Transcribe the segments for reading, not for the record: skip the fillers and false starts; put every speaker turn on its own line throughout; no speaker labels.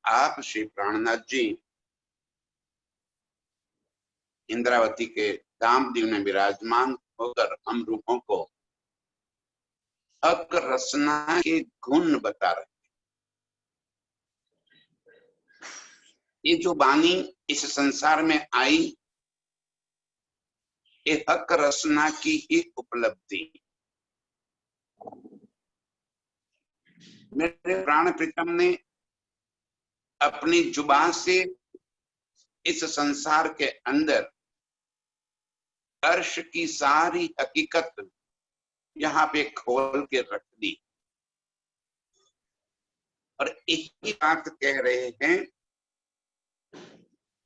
आप श्री प्राणनाथ जी इंद्रावती के धामदिल में विराजमान होकर हम रूपों को हक रसना के गुण बता रहे। ये जो वाणी इस संसार में आई, ये हक रसना की ही उपलब्धि। मेरे प्राण प्रीतम ने अपनी जुबान से इस संसार के अंदर अर्श की सारी हकीकत यहाँ पे खोल के रख दी और एक ही बात कह रहे हैं,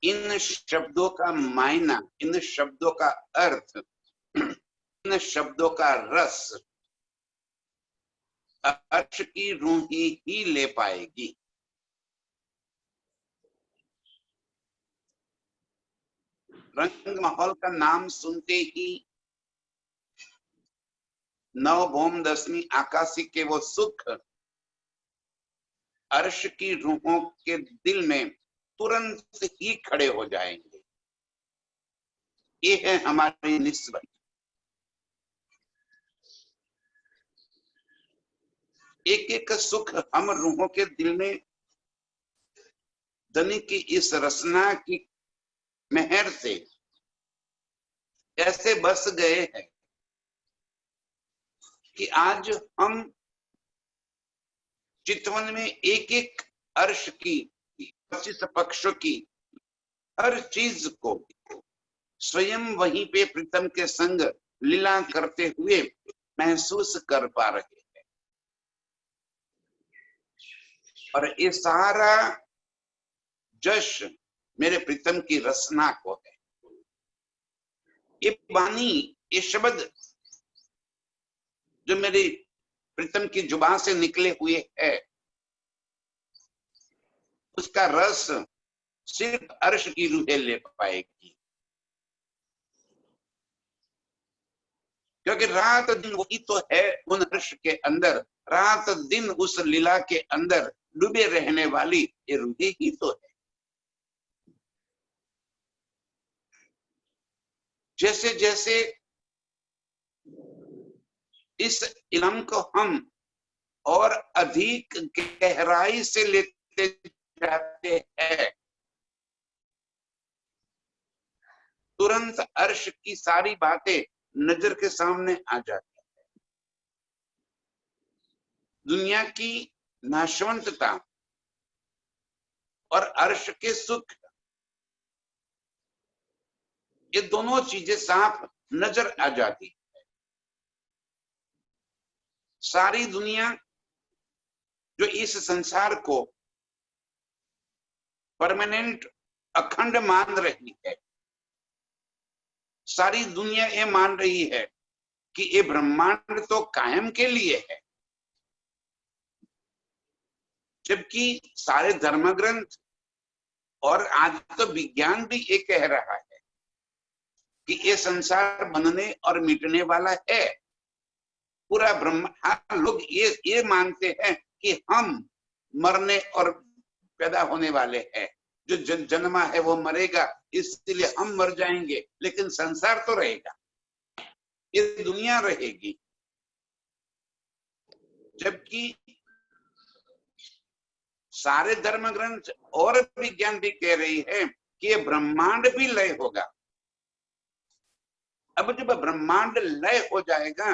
इन शब्दों का मायना, इन शब्दों का अर्थ, इन शब्दों का रस अर्श की रूह ही ले पाएगी। रंग माहौल का नाम सुनते ही नव भौम दसवीं आकाशी के वो सुख अर्श की रूहों के दिल में तुरंत ही खड़े हो जाएंगे। ये है हमारी निस्बत। एक एक सुख हम रूहों के दिल में धनी की इस रसना की मेहर से ऐसे बस गए हैं कि आज हम चितवन में एक एक अर्श की, 25 पक्षों की हर चीज को स्वयं वहीं पे प्रीतम के संग लीला करते हुए महसूस कर पा रहे हैं। और ये सारा जश मेरे प्रीतम की रसना को है। ये वाणी, ये शब्द जो मेरी प्रीतम की जुबान से निकले हुए है, उसका रस सिर्फ अर्श की रूहें ले पाएगी। क्योंकि रात दिन वही तो है उन अर्श के अंदर, रात दिन उस लीला के अंदर डूबे रहने वाली ये रूहें ही तो है। जैसे जैसे इस इल्म को हम और अधिक गहराई से लेते जाते हैं, तुरंत अर्श की सारी बातें नजर के सामने आ जाती है। दुनिया की नाशवंतता और अर्श के सुख, ये दोनों चीजें साफ नजर आ जाती है। सारी दुनिया जो इस संसार को परमानेंट अखंड मान रही है, सारी दुनिया ये मान रही है कि ये ब्रह्मांड तो कायम के लिए है, जबकि सारे धर्म ग्रंथ और आज तो विज्ञान भी ये कह रहा है कि ये संसार बनने और मिटने वाला है। पूरा ब्रह्मांड, लोग ये मानते हैं कि हम मरने और पैदा होने वाले हैं। जो जन्मा है वो मरेगा, इसलिए हम मर जाएंगे, लेकिन संसार तो रहेगा, ये दुनिया रहेगी। जबकि सारे धर्म ग्रंथ और विज्ञान भी कह रही है कि ये ब्रह्मांड भी लय होगा। अब जब ब्रह्मांड लय हो जाएगा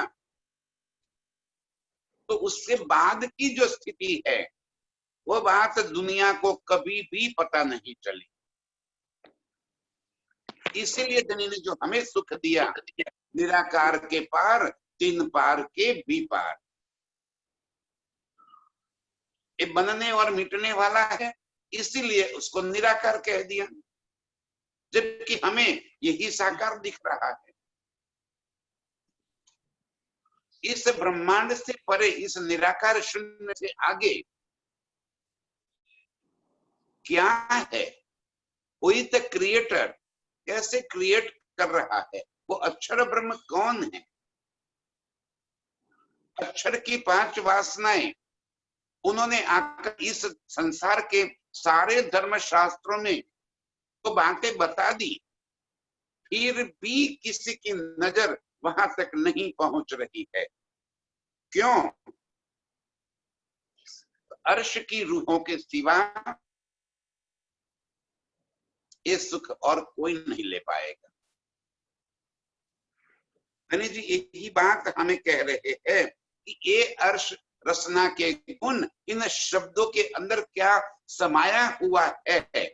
तो उसके बाद की जो स्थिति है वो बात दुनिया को कभी भी पता नहीं चली। इसीलिए धनी ने जो हमें सुख दिया, निराकार के पार, तीन पार के भी पार, ये बनने और मिटने वाला है, इसीलिए उसको निराकार कह दिया, जबकि हमें यही साकार दिख रहा है। इस ब्रह्मांड से परे, इस निराकार शून्य से आगे क्या है? कोई तो क्रिएटर कैसे क्रिएट कर रहा है? वो अक्षर ब्रह्म कौन है? अक्षर की 5 वासनाएं उन्होंने आकर इस संसार के सारे धर्म शास्त्रों में तो बातें बता दी, फिर भी किसी की नजर वहां तक नहीं पहुंच रही है। क्यों? अर्श की रूहों के सिवा ये सुख और कोई नहीं ले पाएगा। धनी जी यही बात हमें कह रहे हैं कि ये अर्श रसना के गुण इन शब्दों के अंदर क्या समाया हुआ है,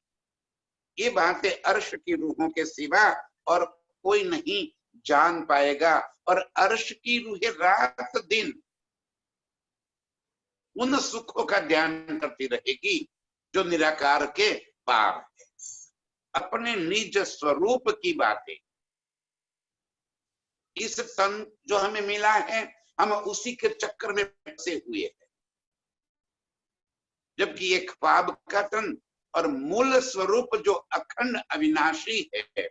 ये बातें अर्श की रूहों के सिवा और कोई नहीं जान पाएगा। और अर्श की रूहें रात दिन उन सुखों का ध्यान करती रहेगी जो निराकार के पार है। अपने निज स्वरूप की बातें, इस तन जो हमें मिला है, हम उसी के चक्कर में फंसे हुए हैं, जबकि एक ख्वाब का तन और मूल स्वरूप जो अखंड अविनाशी है,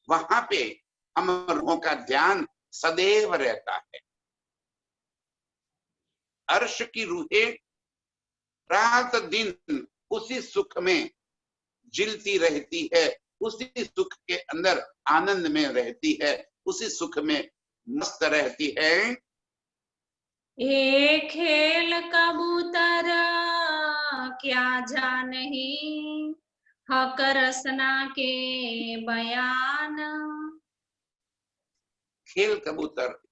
वहां पे हम रूहों का ध्यान सदैव रहता है। अर्श की रूहें रात दिन उसी सुख में जिलती रहती है, उसी सुख के अंदर आनंद में रहती है, उसी सुख में मस्त रहती है।
एक खेल कबूतर क्या जानही, हक रसना के बयान।
खेल कबूतर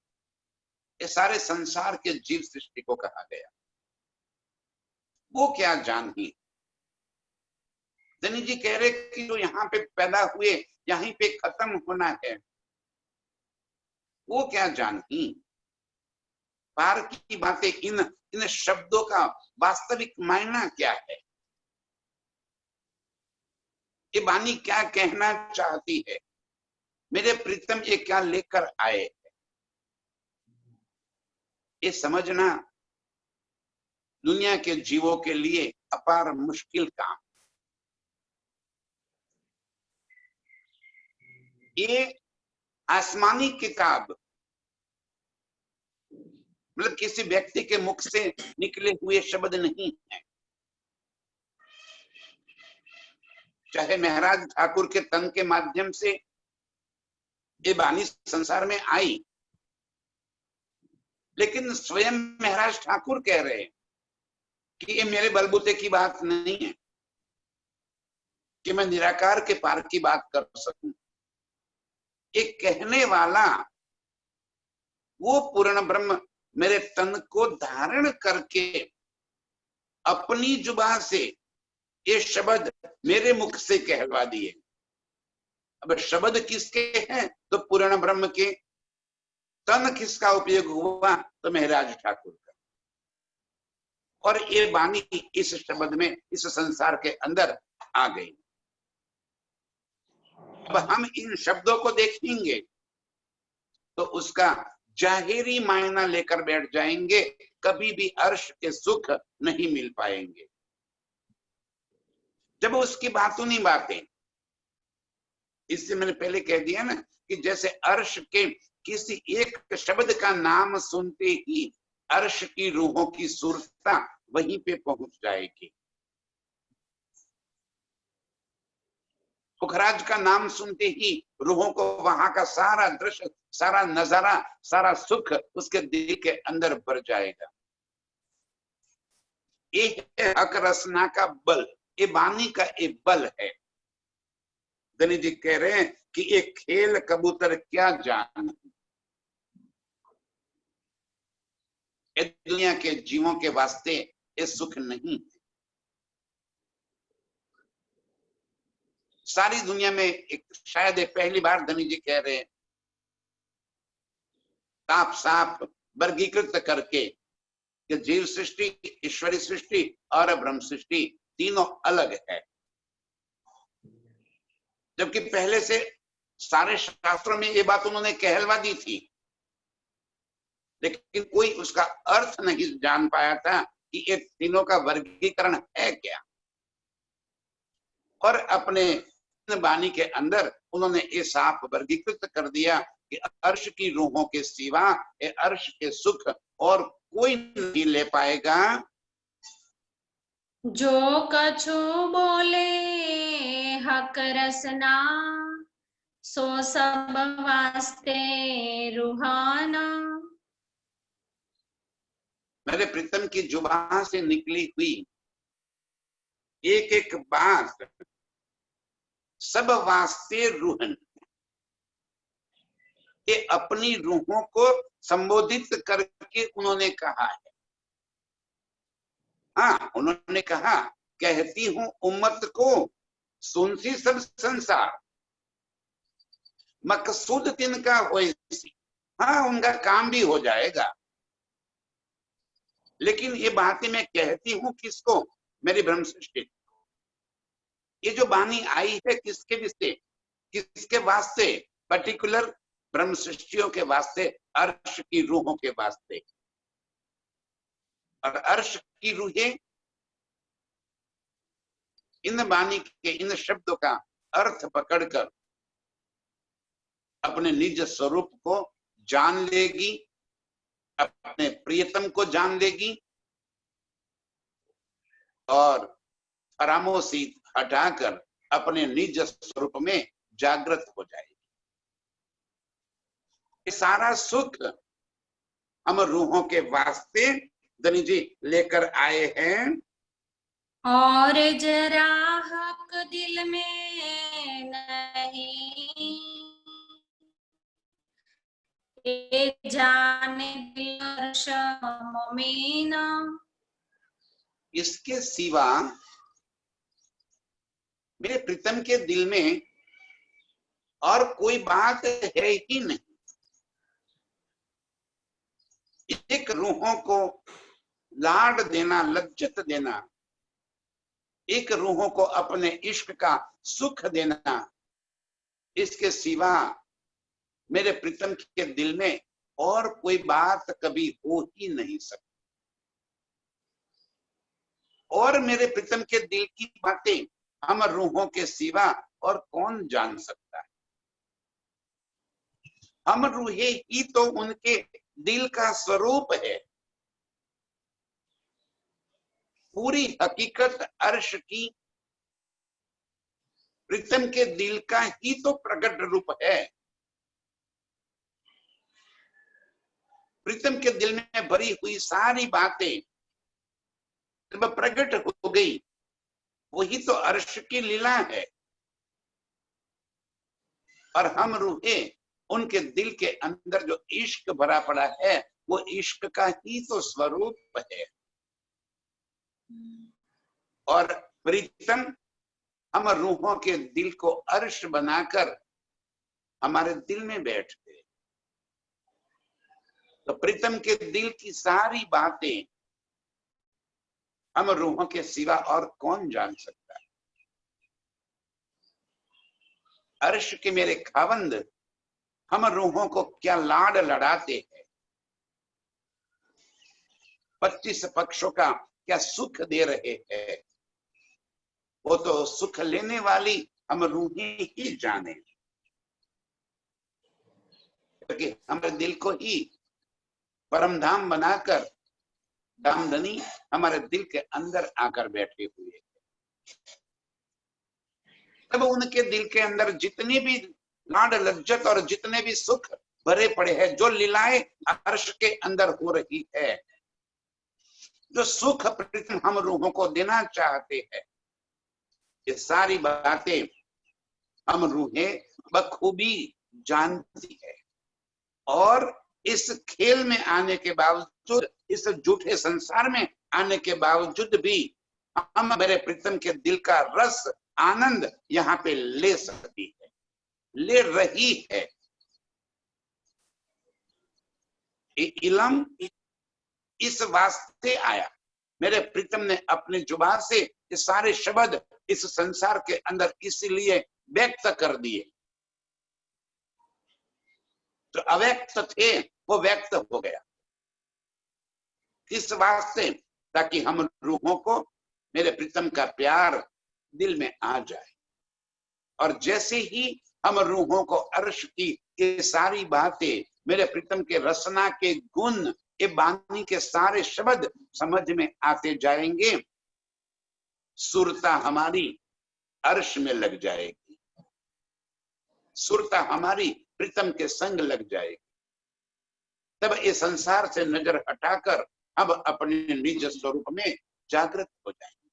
ये सारे संसार के जीव सृष्टि को कहा गया, वो क्या जानही। धनी जी कह रहे कि जो यहाँ पे पैदा हुए यहीं पे खत्म होना है, वो क्या जानही। पार की बातें, इन शब्दों का वास्तविक मायना क्या है, ये वाणी क्या कहना चाहती है, मेरे प्रीतम ये क्या लेकर आए हैं, ये समझना दुनिया के जीवों के लिए अपार मुश्किल काम। ये आसमानी किताब, मतलब किसी व्यक्ति के मुख से निकले हुए शब्द नहीं है। चाहे महाराज ठाकुर के तन के माध्यम से ये वाणी संसार में आई, लेकिन स्वयं महाराज ठाकुर कह रहे हैं कि ये मेरे बलबूते की बात नहीं है कि मैं निराकार के पार की बात कर सकूं। एक कहने वाला वो पूर्ण ब्रह्म मेरे तन को धारण करके अपनी जुबान से ये शब्द मेरे मुख से कहलवा दिए। अब शब्द किसके हैं? तो पूर्ण ब्रह्म के। तन किसका उपयोग हुआ? तो महाराज ठाकुर का। और ये वाणी इस शब्द में, इस संसार के अंदर आ गई। अब हम इन शब्दों को देखेंगे तो उसका जाहिरी मायना लेकर बैठ जाएंगे, कभी भी अर्श के सुख नहीं मिल पाएंगे। जब उसकी बातूनी बातें, इससे मैंने पहले कह दिया ना कि जैसे अर्श के किसी एक शब्द का नाम सुनते ही अर्श की रूहों की सुरता वहीं पे पहुंच जाएगी। सुखराज का नाम सुनते ही रूहों को वहां का सारा दृश्य, सारा नजारा, सारा सुख उसके दिल के अंदर भर जाएगा। ये है हक रसना का बल, ये वाणी का एक बल है। गणेश जी कह रहे हैं कि एक खेल कबूतर क्या जान, ये दुनिया के जीवों के वास्ते ये सुख नहीं है। सारी दुनिया में एक शायद पहली बार धनी जी कह रहे हैं, साफ साफ वर्गीकृत करके कि जीव सृष्टि, ईश्वरी सृष्टि और ब्रह्म सृष्टि तीनों अलग है। जबकि पहले से सारे शास्त्रों में ये बात उन्होंने कहलवा दी थी, लेकिन कोई उसका अर्थ नहीं जान पाया था कि ये तीनों का वर्गीकरण है क्या। और अपने वाणी के अंदर उन्होंने ये साफ वर्गीकृत कर दिया कि अर्श की रूहों के सिवा ये अर्श के सुख और कोई नहीं ले पाएगा।
जो कछु बोले हक रसना, सो सब वास्ते रूहाना।
मेरे प्रीतम की जुबान से निकली हुई एक एक बात सब वास्ते रूहन, ये अपनी रूहों को संबोधित करके उन्होंने कहा है। हाँ, उन्होंने कहा, कहती हूं उम्मत को सुनसी सब संसार, मकसूद तिनका होए सी। हाँ, उनका काम भी हो जाएगा, लेकिन ये बातें मैं कहती हूं किसको? मेरी ब्रह्म सृष्टि। ये जो वाणी आई है किसके विषय, किसके वास्ते? पर्टिकुलर ब्रह्म सृष्टियों के वास्ते, अर्श की रूहों के वास्ते। और अर्श की रूहें इन वाणी के इन शब्दों का अर्थ पकड़कर अपने निज स्वरूप को जान लेगी, अपने प्रियतम को जान लेगी और फरामोशी हटाकर अपने निज स्वरूप में जागृत हो जाएगी। ये सारा सुख हम रूहों के वास्ते धनी जी लेकर आए हैं।
और जरा हक दिल में नहीं, ये जाने दिल अर्श मोमीन।
इसके सिवा मेरे प्रीतम के दिल में और कोई बात है ही नहीं। एक रूहों को लाड देना, लज्जत देना, एक रूहों को अपने इश्क का सुख देना, इसके सिवा मेरे प्रीतम के दिल में और कोई बात कभी हो ही नहीं सकती। और मेरे प्रीतम के दिल की बातें हम रूहों के सिवा और कौन जान सकता है? हम रूहें ही तो उनके दिल का स्वरूप है। पूरी हकीकत अर्श की प्रीतम के दिल का ही तो प्रकट रूप है। प्रीतम के दिल में भरी हुई सारी बातें जब प्रकट हो गई, वही तो अर्श की लीला है। और हम रूहें उनके दिल के अंदर जो इश्क भरा पड़ा है, वो इश्क का ही तो स्वरूप है। और प्रीतम हम रूहों के दिल को अर्श बनाकर हमारे दिल में बैठ गए। तो प्रीतम के दिल की सारी बातें हम रूहों के सिवा और कौन जान सकता है? अर्श के मेरे खावंद हम रूहों को क्या लाड लड़ाते हैं, 25 पक्षों का क्या सुख दे रहे हैं, वो तो सुख लेने वाली हम रूहें ही जाने। क्योंकि हमारे दिल को ही परम धाम बनाकर धामधनी हमारे दिल के अंदर आकर बैठे हुए। तब उनके दिल के अंदर जितनी भी लाड लज्जत और जितने भी सुख भरे पड़े हैं, जो लीलाएं अर्श के अंदर हो रही है, जो सुख प्रीतम हम रूहों को देना चाहते हैं, ये सारी बातें हम रूहें बखूबी जानती है। और इस खेल में आने के बावजूद, इस झूठे संसार में आने के बावजूद भी हम मेरे प्रीतम के दिल का रस आनंद यहाँ पे ले सकती है, ले रही है। इलम इस वास्ते आया, मेरे प्रीतम ने अपनी जुबान से ये सारे शब्द इस संसार के अंदर इसलिए व्यक्त कर दिए। जो अव्यक्त थे वो व्यक्त हो गया। किस वास्ते? ताकि हम रूहों को मेरे प्रीतम का प्यार दिल में आ जाए। और जैसे ही हम रूहों को अर्श की ये सारी बातें, मेरे प्रीतम के रसना के गुण, ये वाणी के सारे शब्द समझ में आते जाएंगे, सुरता हमारी अर्श में लग जाएगी, सुरता हमारी प्रीतम के संग लग जाएगी। तब इस संसार से नजर हटाकर अब अपने निज स्वरूप में जागृत हो जाएंगे।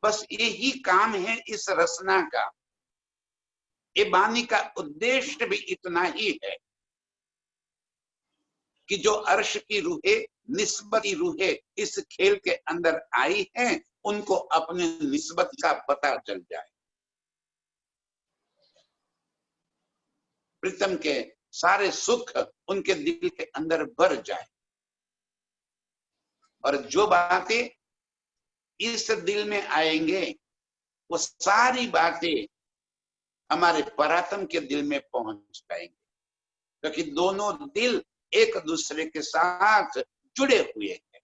बस यही काम है इस रचना का। ये वाणी का उद्देश्य भी इतना ही है कि जो अर्श की रूहें, निस्बत की रूहें इस खेल के अंदर आई हैं, उनको अपने निस्बत का पता चल जाए, प्रीतम के सारे सुख उनके दिल के अंदर भर जाए, और जो बातें इस दिल में आएंगे वो सारी बातें हमारे परात्म के दिल में पहुंच पाएंगे, क्योंकि दोनों दिल एक दूसरे के साथ जुड़े हुए हैं।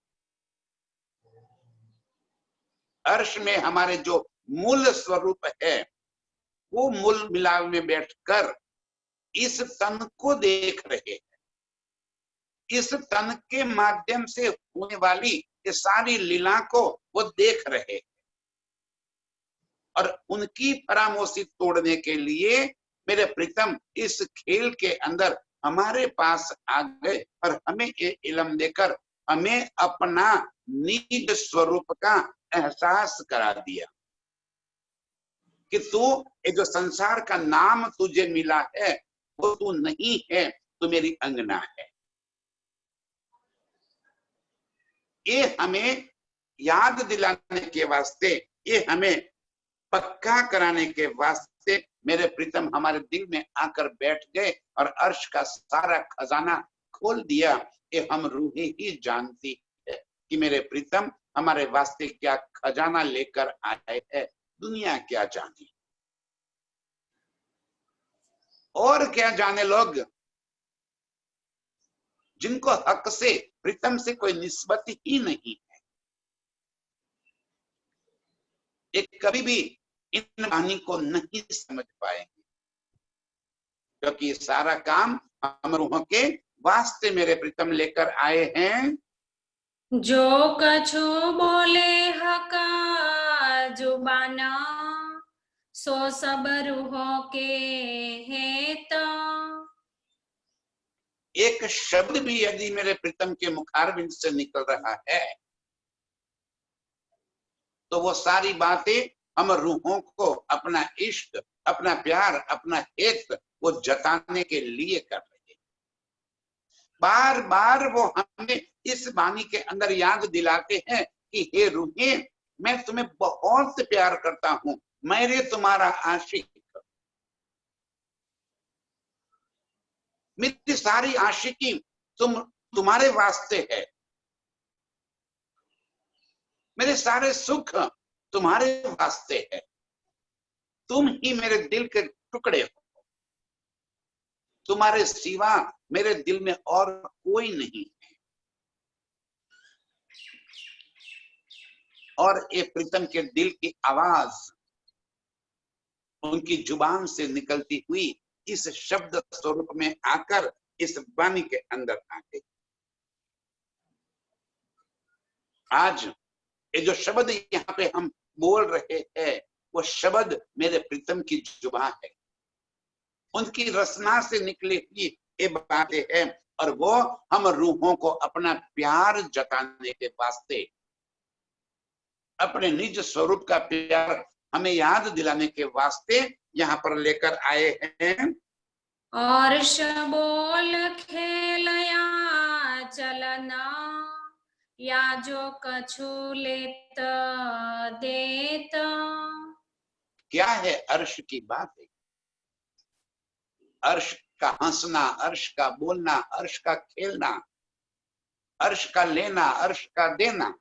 अर्श में हमारे जो मूल स्वरूप है वो मूल मिलाप में बैठकर इस तन को देख रहे हैं, इस तन के माध्यम से होने वाली ये सारी लीला को वो देख रहे हैं, और उनकी फरामोशी तोड़ने के लिए मेरे प्रीतम इस खेल के अंदर हमारे पास आ गए और हमें ये इल्म देकर हमें अपना निज स्वरूप का एहसास करा दिया कि तू, ये जो संसार का नाम तुझे मिला है वो तू नहीं है, तू मेरी अंगना है। ये हमें याद दिलाने के वास्ते, ये हमें पक्का कराने के वास्ते मेरे प्रीतम हमारे दिल में आकर बैठ गए और अर्श का सारा खजाना खोल दिया। ये हम रूहें ही जानती है कि मेरे प्रीतम हमारे वास्ते क्या खजाना लेकर आए है, दुनिया क्या जाने, और क्या जाने लोग जिनको हक से प्रीतम से कोई निस्बत ही नहीं है। एक कभी भी इन वाणी को नहीं समझ पाएंगे, क्योंकि सारा काम हम रूहों के वास्ते मेरे प्रीतम लेकर आए हैं।
जो कछु बोले हका जुबाना, सो सब रूहों के हेत।
एक शब्द भी यदि मेरे प्रीतम के मुखारबिंद से निकल रहा है तो वो सारी बातें हम रूहों को अपना इश्क, अपना प्यार, अपना हित वो जताने के लिए कर रहे हैं। बार बार वो हमें इस वाणी के अंदर याद दिलाते हैं कि हे रूहें, मैं तुम्हें बहुत प्यार करता हूं, मेरे तुम्हारा आशिक, मेरी सारी आशिकी तुम्हारे वास्ते है, मेरे सारे सुख तुम्हारे वास्ते है, तुम ही मेरे दिल के टुकड़े हो, तुम्हारे सिवा मेरे दिल में और कोई नहीं है। और ये प्रीतम के दिल की आवाज उनकी जुबान से निकलती हुई इस शब्द स्वरूप में आकर इस वाणी के अंदर आ गई। आज ये जो शब्द यहाँ पे हम बोल रहे हैं वो शब्द मेरे प्रीतम की जुबान है, उनकी रचना से निकली हुई ये बातें हैं, और वो हम रूहों को अपना प्यार जताने के वास्ते, अपने निज स्वरूप का प्यार हमें याद दिलाने के वास्ते यहाँ पर लेकर आए हैं।
अर्श बोल खेलया चलना, या जो कछु लेत देत।
क्या है अर्श की बात है? अर्श का हंसना, अर्श का बोलना, अर्श का खेलना, अर्श का लेना, अर्श का देना,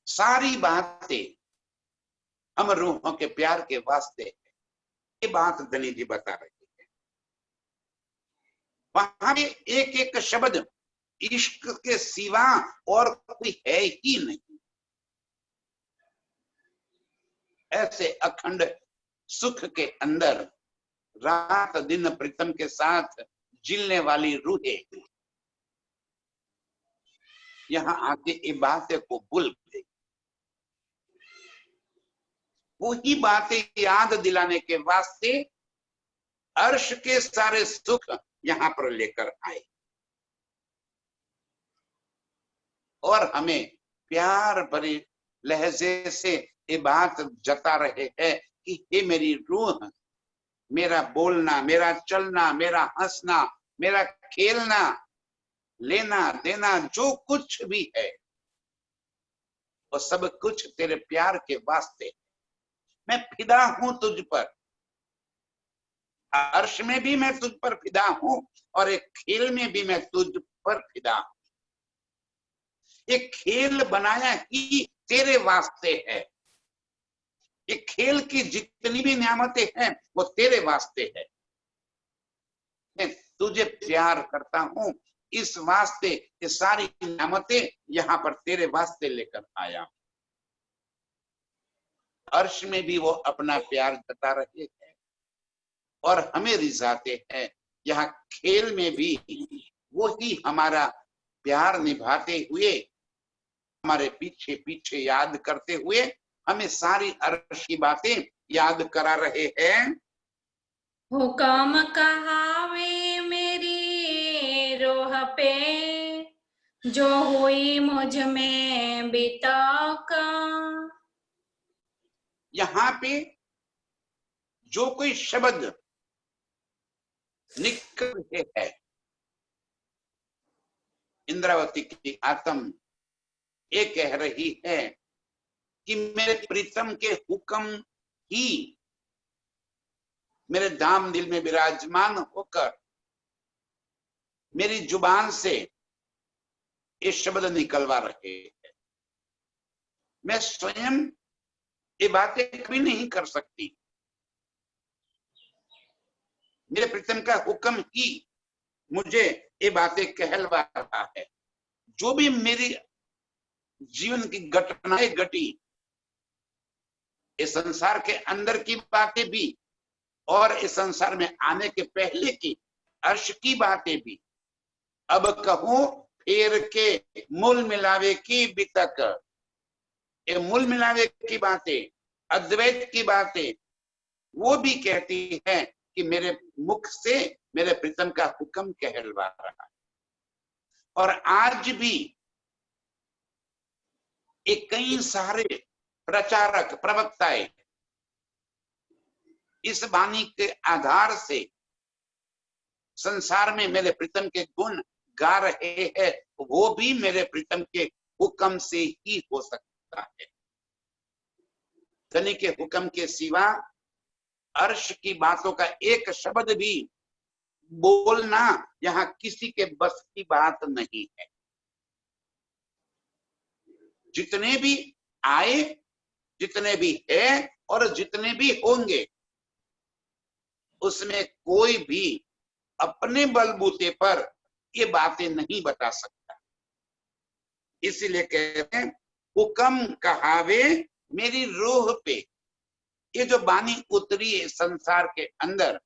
सारी बातें हम रूहों के प्यार के वास्ते है। ये बात धनी जी बता रहे हैं। वहां में एक एक शब्द इश्क के सिवा और कोई है ही नहीं। ऐसे अखंड सुख के अंदर रात दिन प्रीतम के साथ जिलने वाली रूहें यहाँ आके ये बातें को भूल गए। वही बातें याद दिलाने के वास्ते अर्श के सारे सुख यहाँ पर लेकर आए और हमें प्यार भरे लहजे से ये बात जता रहे हैं कि हे मेरी रूह, मेरा बोलना, मेरा चलना, मेरा हंसना, मेरा खेलना, लेना देना, जो कुछ भी है वो सब कुछ तेरे प्यार के वास्ते। मैं फिदा हूं तुझ पर, अर्श में भी मैं तुझ पर फिदा हूं और एक खेल में भी मैं तुझ पर फिदा हूं। एक खेल बनाया ही तेरे वास्ते है, एक खेल की जितनी भी नियामतें हैं वो तेरे वास्ते है। मैं तुझे प्यार करता हूं, इस वास्ते ये सारी नियामतें यहाँ पर तेरे वास्ते लेकर आया। अर्श में भी वो अपना प्यार जता रहे हैं और हमें रिझाते हैं। यहाँ खेल में भी वो ही हमारा प्यार निभाते हुए, हमारे पीछे पीछे याद करते हुए हमें सारी अर्श की बातें याद करा रहे हैं।
हुक्म कहावे मेरी रूह पे, जो हुई मुझ में बिताका।
यहाँ पे जो कोई शब्द निकल रहे है, इंद्रावती की आत्म ये कह रही है कि मेरे प्रीतम के हुक्म ही मेरे दाम दिल में विराजमान होकर मेरी जुबान से ये शब्द निकलवा रहे हैं। मैं स्वयं ये बातें कभी नहीं कर सकती, मेरे प्रीतम का हुक्म ही मुझे ये बातें कहलवा रहा है। जो भी मेरी जीवन की घटनाएं घटी, इस संसार के अंदर की बातें भी और इस संसार में आने के पहले की अर्श की बातें भी, अब कहूं फेर के मूल मिलावे की बितक, ये मूल मिलावे की बातें, अद्वैत की बातें वो भी कहती है कि मेरे मुख से मेरे प्रीतम का हुक्म कहलवा रहा है। और आज भी एक कई सारे प्रचारक प्रवक्ताएं इस वाणी के आधार से संसार में मेरे प्रीतम के गुण गा रहे हैं, वो भी मेरे प्रीतम के हुक्म से ही हो सकता है। धनी के हुक्म के सिवा अर्श की बातों का एक शब्द भी बोलना यहाँ किसी के बस की बात नहीं है। जितने भी आए, जितने भी है और जितने भी होंगे, उसमें कोई भी अपने बलबूते पर ये बातें नहीं बता सकता। इसीलिए कहते हैं हुक्म कहावे मेरी रूह पे। ये जो बानी उतरी है संसार के अंदर,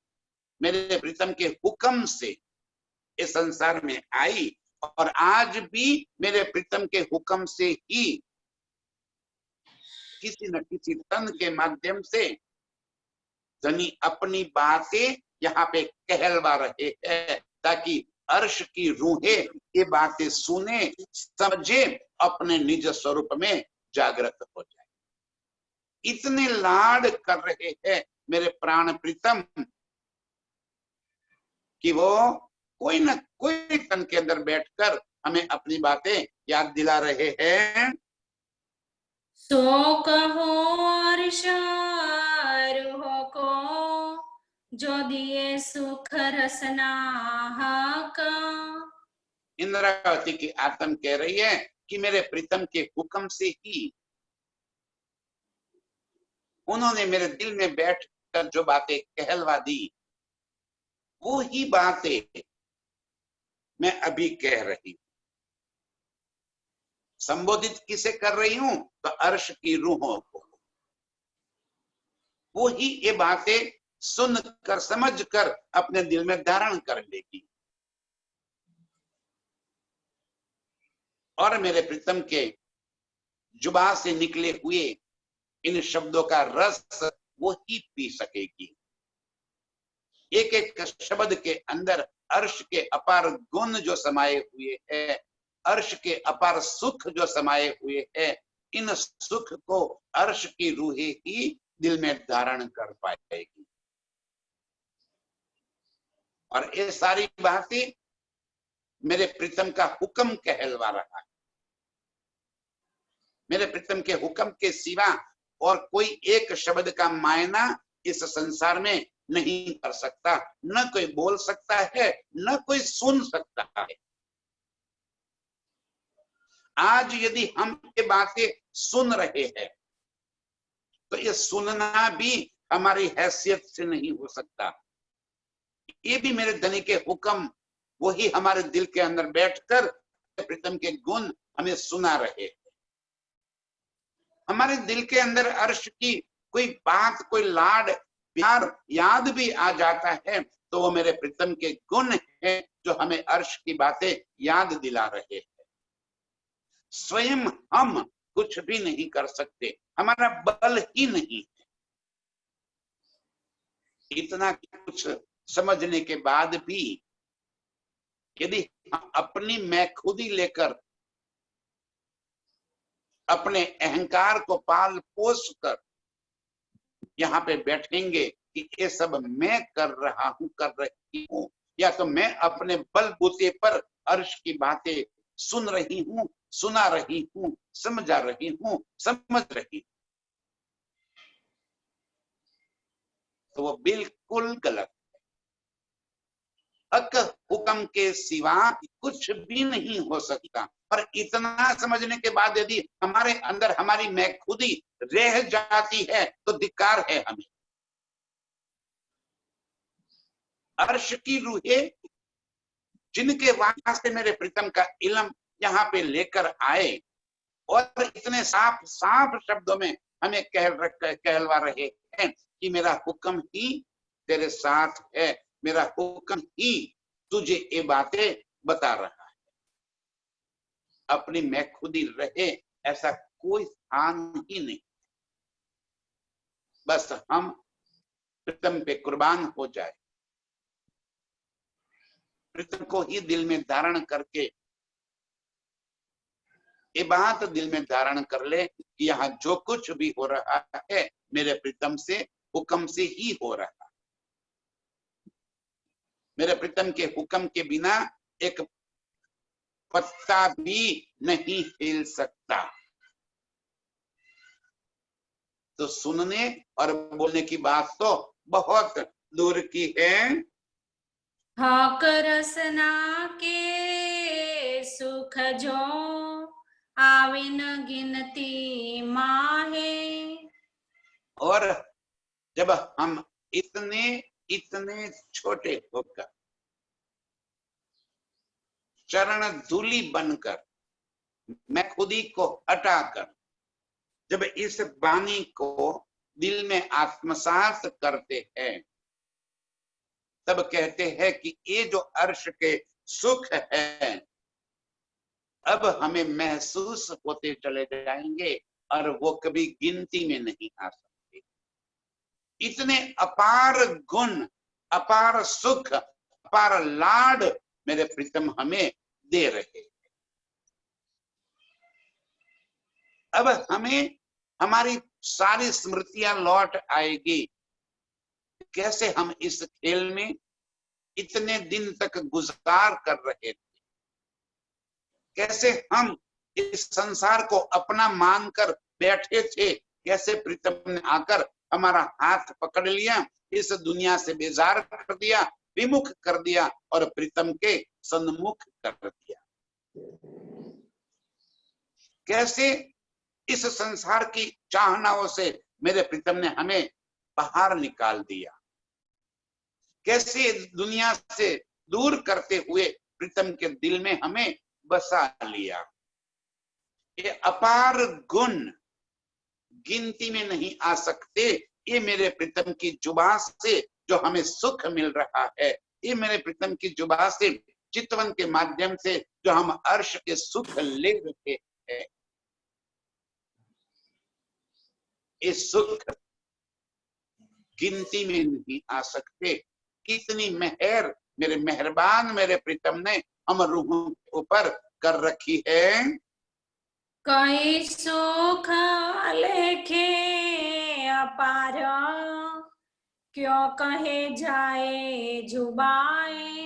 मेरे प्रीतम के हुक्म से इस संसार में आई और आज भी मेरे प्रीतम के हुक्म से ही किसी न किसी तन के माध्यम से धनी अपनी बातें यहाँ पे कहलवा रहे हैं, ताकि अर्श की रूहें ये बातें सुने, समझे, अपने निज स्वरूप में जागृत हो जाए। इतने लाड कर रहे हैं मेरे प्राण प्रीतम कि वो कोई न कोई तन के अंदर बैठकर हमें अपनी बातें याद दिला रहे हैं।
सो कहो अर्श रूह को, जो दिए सुख रसना का।
इंद्रावती की आत्म कह रही है कि मेरे प्रीतम के हुक्म से ही उन्होंने मेरे दिल में बैठकर जो बातें कहलवा दी, वो ही बातें मैं अभी कह रही हूं। संबोधित किसे कर रही हूं? तो अर्श की रूहों को। वो ही ये बातें सुनकर समझकर अपने दिल में धारण कर लेगी और मेरे प्रीतम के जुबा से निकले हुए इन शब्दों का रस वो ही पी सकेगी। एक एक शब्द के अंदर अर्श के अपार गुण जो समाये हुए हैं, अर्श के अपार सुख जो समाये हुए हैं, इन सुख को अर्श की रूहें ही दिल में धारण कर पाएगी। और ये सारी बातें मेरे प्रीतम का हुक्म कहलवा रहा है। मेरे प्रीतम के हुक्म के सिवा और कोई एक शब्द का मायना इस संसार में नहीं कर सकता, न कोई बोल सकता है, न कोई सुन सकता है। आज यदि हम ये बातें सुन रहे हैं तो ये सुनना भी हमारी हैसियत से नहीं हो सकता। ये भी मेरे धनी के हुक्म वही हमारे दिल के अंदर बैठकर प्रीतम के गुण हमें सुना रहे। हमारे दिल के अंदर अर्श की कोई बात, कोई लाड प्यार याद भी आ जाता है तो वो मेरे प्रीतम के गुण है जो हमें अर्श की बातें याद दिला रहे हैं। स्वयं हम कुछ भी नहीं कर सकते, हमारा बल ही नहीं है। इतना कुछ समझने के बाद भी यदि हम अपनी मैं खुदी लेकर अपने अहंकार को पाल पोस कर यहाँ पे बैठेंगे कि ये सब मैं कर रहा हूं, कर रही हूं, या तो मैं अपने बलबूते पर अर्श की बातें सुन रही हूं, सुना रही हूं, समझा रही हूं, समझ रही हूं, तो वो बिल्कुल गलत है। हक हुक्म के सिवा कुछ भी नहीं हो सकता। और इतना समझने के बाद यदि हमारे अंदर हमारी मैं खुदी रह जाती है तो धिक्कार है हमें। अर्श की रूहें जिनके वास्ते मेरे प्रीतम का इल्म यहाँ पे लेकर आए और इतने साफ साफ शब्दों में हमें कहलवा रहे हैं कि मेरा हुक्म ही तेरे साथ है, मेरा हुक्म ही तुझे ये बातें बता रहा है। अपनी मैं खुदी रहे ऐसा कोई स्थान ही नहीं। बस हम प्रीतम पे कुर्बान हो जाए, प्रीतम को ही दिल में धारण करके ये बात दिल में धारण कर ले कि यहाँ जो कुछ भी हो रहा है मेरे प्रीतम से हुक्म से ही हो रहा है। मेरे प्रीतम के हुक्म के बिना एक पत्ता भी नहीं हिल सकता। तो सुनने और बोलने की बात तो बहुत दूर की है।
हक रसना के सुख जो आवे न गिनती माहे।
और जब हम इतने इतने छोटे होकर चरण धूलि बनकर मैं खुदी को हटाकर जब इस वाणी को दिल में आत्मसात करते हैं तब कहते हैं कि ये जो अर्श के सुख है अब हमें महसूस होते चले जाएंगे और वो कभी गिनती में नहीं आ सकते। इतने अपार गुण, अपार सुख, अपार लाड मेरे प्रीतम हमें दे रहे हैं। अब हमें हमारी सारी स्मृतियां लौट आएगी। कैसे हम इस खेल में इतने दिन तक गुजार कर रहे थे, कैसे हम इस संसार को अपना मानकर बैठे थे, कैसे प्रीतम ने आकर हमारा हाथ पकड़ लिया, इस दुनिया से बेजार कर दिया, विमुख कर दिया और प्रीतम के सन्मुख कर दिया। कैसे इस संसार की चाहनाओं से मेरे प्रीतम ने हमें बाहर निकाल दिया, कैसे दुनिया से दूर करते हुए प्रीतम के दिल में हमें बसा लिया। ये अपार गुण गिनती में नहीं आ सकते। ये मेरे प्रीतम की जुबान से जो हमें सुख मिल रहा है, ये मेरे प्रीतम की जुबान से चितवन के माध्यम से जो हम अर्श के सुख ले रहे हैं, ये सुख गिनती में नहीं आ सकते। इतनी मेहर मेरे मेहरबान मेरे प्रीतम ने हम रूहों के ऊपर कर रखी है।
कई सुख लेखे अपार, क्यों कहे जाए जुबाए।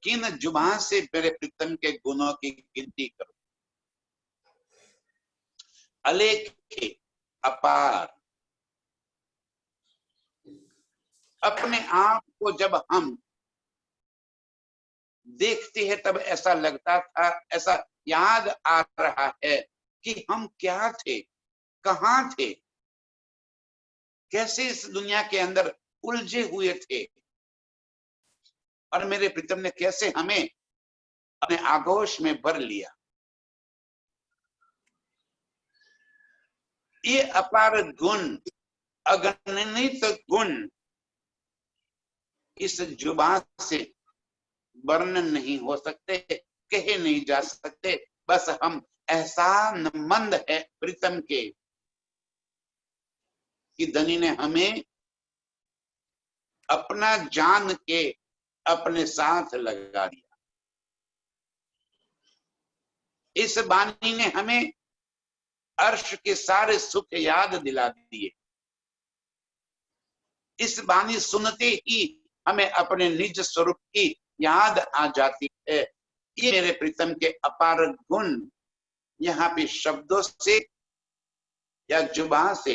किन जुबान से मेरे प्रीतम के गुणों की गिनती करो। अलेखे अपार, अपने आप को जब हम देखते हैं तब ऐसा लगता था, ऐसा याद आ रहा है कि हम क्या थे, कहां थे, कैसे इस दुनिया के अंदर उलझे हुए थे, और मेरे प्रीतम ने कैसे हमें अपने आगोश में भर लिया। ये अपार गुण, अगणित गुण इस जुबान से वर्णन नहीं हो सकते, कहे नहीं जा सकते। बस हम एहसानमंद है प्रीतम के कि धनी ने हमें अपना जान के अपने साथ लगा दिया। इस बानी ने हमें अर्श के सारे सुख याद दिला दिए। इस बानी सुनते ही हमें अपने निज स्वरूप की याद आ जाती है। ये मेरे प्रीतम के अपार गुण यहाँ पे शब्दों से या जुबान से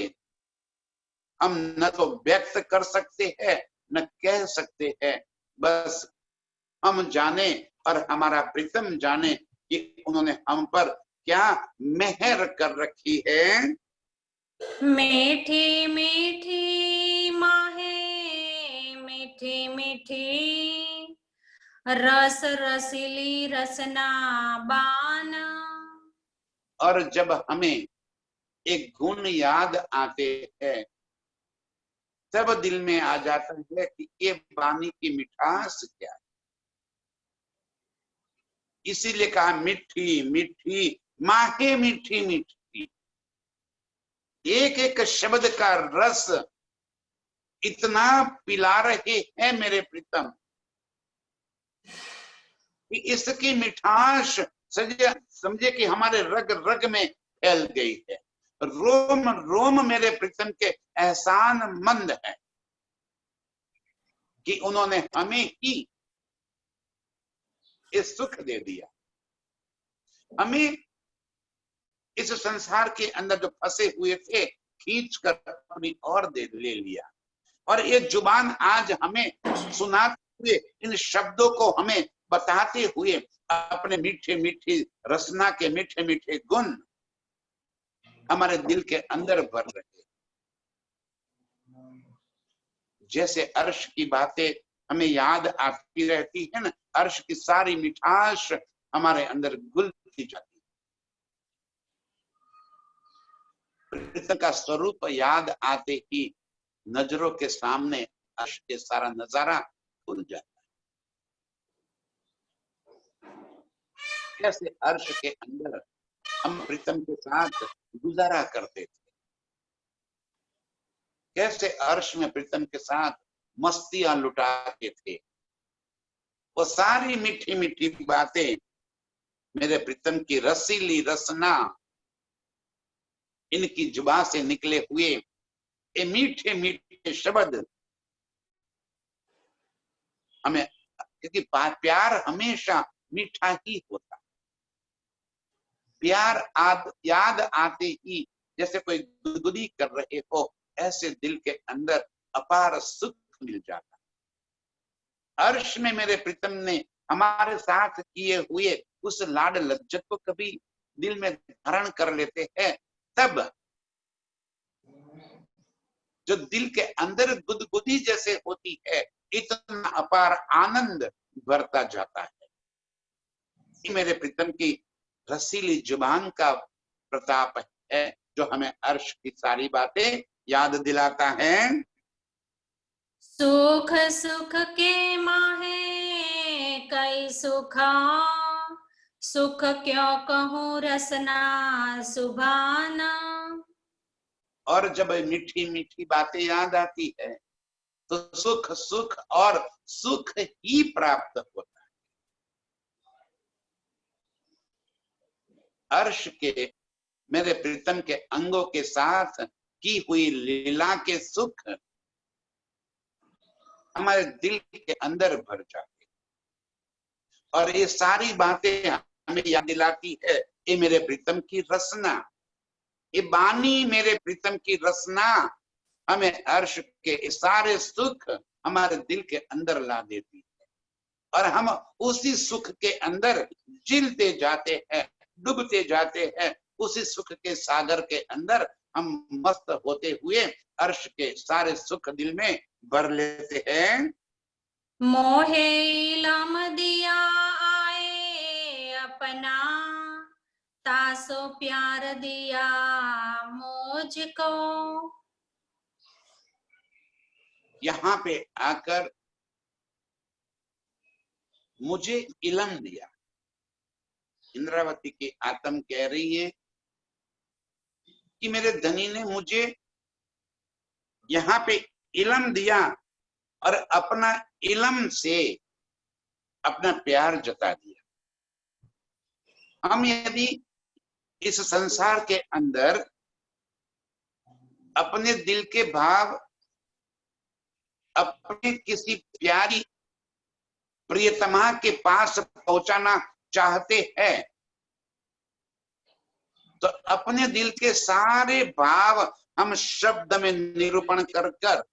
हम न तो व्यक्त कर सकते हैं न कह सकते हैं। बस हम जाने और हमारा प्रीतम जाने कि उन्होंने हम पर क्या मेहर कर रखी है।
मीठी मीठी माहे, मीठी मीठी रस रसीली रसना बान।
और जब हमें एक गुण याद आते हैं तब दिल में आ जाता है कि ये वाणी की मिठास क्या है। इसीलिए कहा मीठी मीठी माहे, मीठी मीठी। एक एक शब्द का रस इतना पिला रहे हैं मेरे प्रीतम कि इसकी मिठास समझे कि हमारे रग रग में फैल गई है। रोम रोम मेरे प्रीतम के एहसानमंद है कि उन्होंने हमें ही इस सुख दे दिया। हमें इस संसार के अंदर जो फंसे हुए थे खींच कर अपनी ओर ले लिया। और ये जुबान आज हमें सुनाते हुए, इन शब्दों को हमें बताते हुए अपने मीठे मीठे रसना के मीठे मीठे गुण हमारे दिल के अंदर भर रहे। जैसे अर्श की बातें हमें याद आती रहती है ना, अर्श की सारी मिठास हमारे अंदर घुलती जाती है। प्रीतम का स्वरूप याद आते ही नजरों के सामने अर्श के सारा नजारा खुल जाता है। कैसे अर्श के अंदर हम प्रीतम के साथ गुजारा करते थे, कैसे अर्श में प्रीतम के साथ मस्तियां लुटाते थे। वो सारी मीठी मीठी बातें मेरे प्रीतम की रसीली रसना, इनकी जुबान से निकले हुए ये मीठे मीठे शब्द हमें, क्योंकि प्यार हमेशा मीठा ही होता। प्यार याद आते ही जैसे कोई गुदगुदी कर रहे हो, ऐसे दिल के अंदर अपार सुख मिल जाता। अर्श में मेरे प्रीतम ने हमारे साथ किए हुए उस लाड लज्जत को कभी दिल में धारण कर लेते हैं, तब जो दिल के अंदर गुदगुदी जैसे होती है, इतना अपार आनंद भरता जाता है। ये मेरे प्रीतम की रसीली जुबान का प्रताप है जो हमें अर्श की सारी बातें याद दिलाता है।
सुख सुख के माहे कई सुखा, सुख क्यों कहूँ रसना सुभाना।
और जब मीठी मीठी बातें याद आती है तो सुख सुख और सुख ही प्राप्त होता है। अर्श के मेरे प्रीतम के अंगों के साथ की हुई लीला के सुख हमारे दिल के अंदर भर जाते, और ये सारी बातें हमें याद दिलाती है ये मेरे प्रीतम की रसना, ये बानी मेरे प्रीतम की रसना हमें अर्श के सारे सुख हमारे दिल के अंदर ला देती है, और हम उसी सुख के अंदर जिलते जाते हैं, डूबते जाते हैं, उसी सुख के सागर के अंदर हम मस्त होते हुए अर्श के सारे सुख दिल में भर लेते हैं।
मोहे इलम दिया आए अपना, तासो प्यार दिया मुझको।
यहाँ पे आकर मुझे इलम दिया, इंद्रावती की आत्म कह रही है कि मेरे धनी ने मुझे यहाँ पे इलम दिया और अपना इलम से अपना प्यार जता दिया। हम यदि इस संसार के अंदर अपने दिल के भाव अपने किसी प्यारी प्रियतमा के पास पहुंचाना चाहते हैं तो अपने दिल के सारे भाव हम शब्द में निरूपण कर कर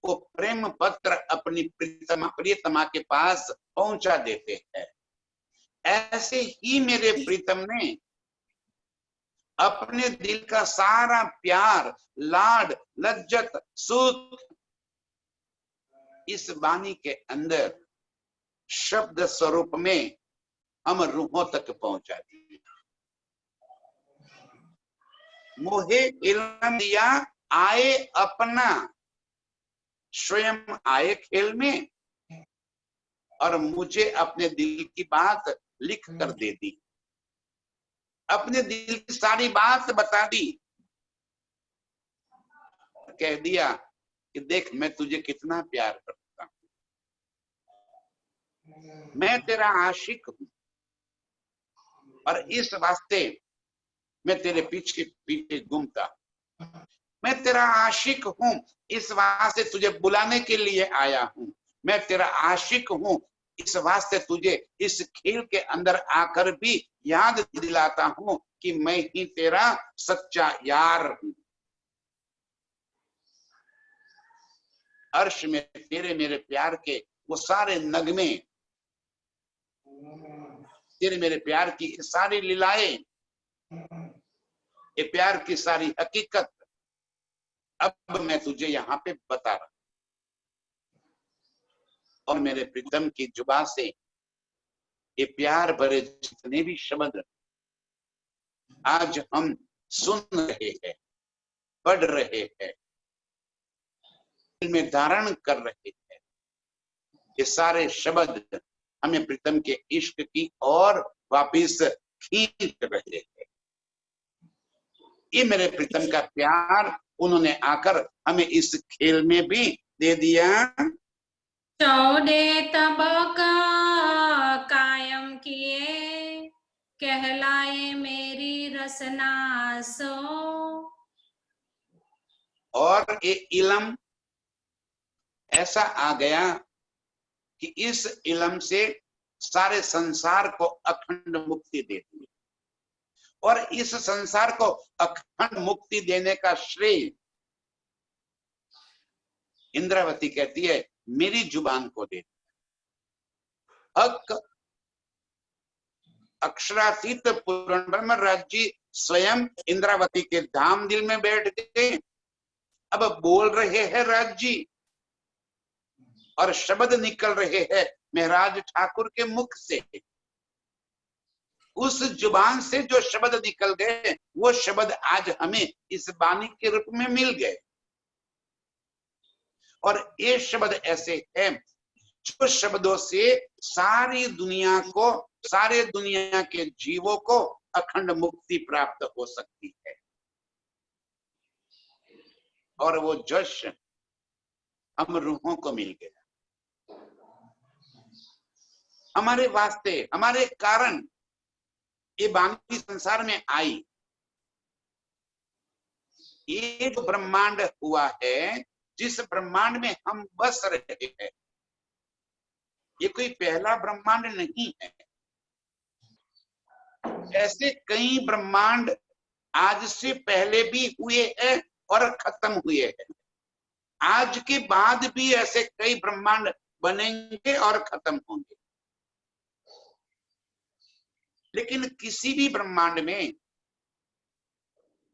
वो प्रेम पत्र अपनी प्रियतमा के पास पहुंचा देते हैं। ऐसे ही मेरे प्रीतम ने अपने दिल का सारा प्यार, लाड, लज्जत, सुख इस वाणी के अंदर शब्द स्वरूप में हम रूहों तक पहुंचा दिए। मोहे इल्म दिया आए अपना, स्वयं आए खेल में और मुझे अपने दिल की बात लिख कर दे दी, अपने दिल की सारी बात बता दी, कह दिया कि देख मैं तुझे कितना प्यार करता हूं, मैं तेरा आशिक हूं और इस वास्ते मैं तेरे पीछे पीछे घूमता, मैं तेरा आशिक हूं इस वास्ते तुझे बुलाने के लिए आया हूं, मैं तेरा आशिक हूं इस वास्ते तुझे इस खेल के अंदर आकर भी याद दिलाता हूं कि मैं ही तेरा सच्चा यार हूं। अर्श में तेरे मेरे प्यार के वो सारे नगमे, तेरे मेरे प्यार की सारी लीलाएं, ये प्यार की सारी हकीकत अब मैं तुझे यहाँ पे बता रहा, और मेरे प्रीतम की जुबान से ये प्यार भरे जितने भी शब्द आज हम सुन रहे हैं, पढ़ रहे हैं, दिल में धारण कर रहे हैं, ये सारे शब्द हमें प्रीतम के इश्क की ओर वापिस खींच रहे हैं। ये मेरे प्रीतम का प्यार उन्होंने आकर हमें इस खेल में भी दे दिया।
चौदे तबक कायम किए, कहलाए मेरी रसना सो।
और ये इलम ऐसा आ गया कि इस इलम से सारे संसार को अखंड मुक्ति देती है, और इस संसार को अखंड मुक्ति देने का श्रेय इंद्रावती कहती है मेरी जुबान को दे। हक अक्षरातीत पूर्ण ब्रह्म राज्य स्वयं इंद्रावती के धाम दिल में बैठ गए, अब बोल रहे हैं राज्य और शब्द निकल रहे हैं महराज ठाकुर के मुख से। उस जुबान से जो शब्द निकल गए वो शब्द आज हमें इस वाणी के रूप में मिल गए, और ये शब्द ऐसे हैं जो शब्दों से सारी दुनिया को, सारे दुनिया के जीवों को अखंड मुक्ति प्राप्त हो सकती है। और वो जश हम रूहों को मिल गया। हमारे वास्ते, हमारे कारण ये वाणी संसार में आई। ये जो ब्रह्मांड हुआ है, जिस ब्रह्मांड में हम बस रहे हैं, ये कोई पहला ब्रह्मांड नहीं है। ऐसे कई ब्रह्मांड आज से पहले भी हुए हैं और खत्म हुए हैं। आज के बाद भी ऐसे कई ब्रह्मांड बनेंगे और खत्म होंगे। लेकिन किसी भी ब्रह्मांड में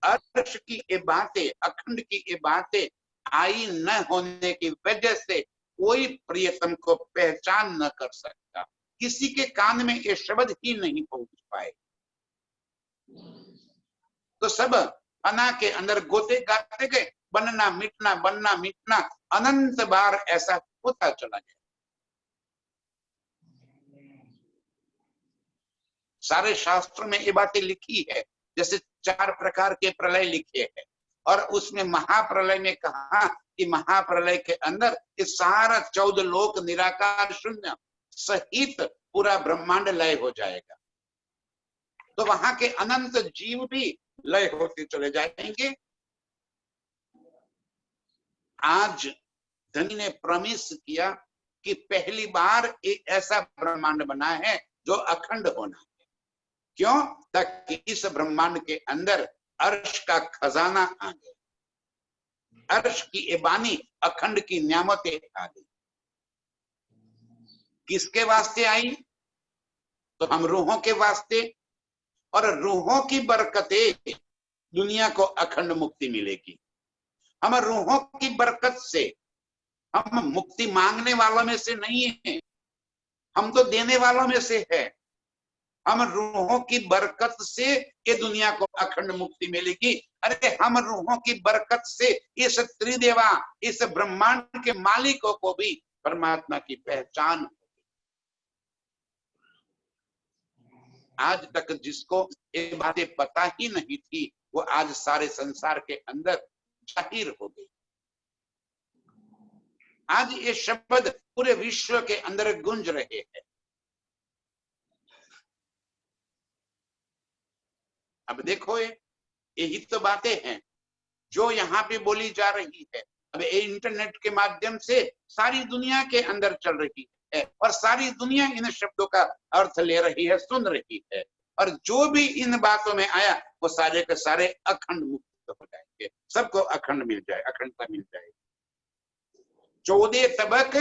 अर्श की ये बातें, अखंड की ये बातें आई न होने की वजह से कोई प्रियतम को पहचान न कर सकता। किसी के कान में ये शब्द ही नहीं पहुंच पाए। तो सब फना के अंदर गोते गाते गए, बनना मिटना, बनना मिटना, अनंत बार ऐसा होता चला गया। सारे शास्त्रों में ये बातें लिखी है। जैसे 4 प्रकार के प्रलय लिखे हैं, और उसमें महाप्रलय में कहा कि महाप्रलय के अंदर ये सारा 14 लोक निराकार शून्य सहित पूरा ब्रह्मांड लय हो जाएगा। तो वहां के अनंत जीव भी लय होते चले जाएंगे। आज धनी ने प्रॉमिस किया कि पहली बार एक ऐसा ब्रह्मांड बना है जो अखंड होना है। क्यों? ताकि इस ब्रह्मांड के अंदर अर्श का खजाना आ गया, अर्श की ये वाणी, अखंड की नियामतें आ गई। किसके वास्ते आई? तो हम रूहों के वास्ते, और रूहों की बरकतें दुनिया को अखंड मुक्ति मिलेगी। हम रूहों की बरकत से, हम मुक्ति मांगने वालों में से नहीं है, हम तो देने वालों में से है। हम रूहों की बरकत से ये दुनिया को अखंड मुक्ति मिलेगी। अरे हम रूहों की बरकत से इस त्रिदेवा, इस ब्रह्मांड के मालिकों को भी परमात्मा की पहचान होगी। आज तक जिसको ये बातें पता ही नहीं थी, वो आज सारे संसार के अंदर जाहिर हो गई। आज ये शब्द पूरे विश्व के अंदर गूंज रहे हैं। अब देखो, यही तो बातें हैं जो यहाँ पे बोली जा रही है। अब इंटरनेट के माध्यम से सारी दुनिया के अंदर चल रही है, और सारी दुनिया इन शब्दों का अर्थ ले रही है, सुन रही है। और जो भी इन बातों में आया, वो सारे के सारे अखंड मुक्त हो जाएंगे। सबको अखंड मिल जाए, अखंडता मिल जाए। 14 तबक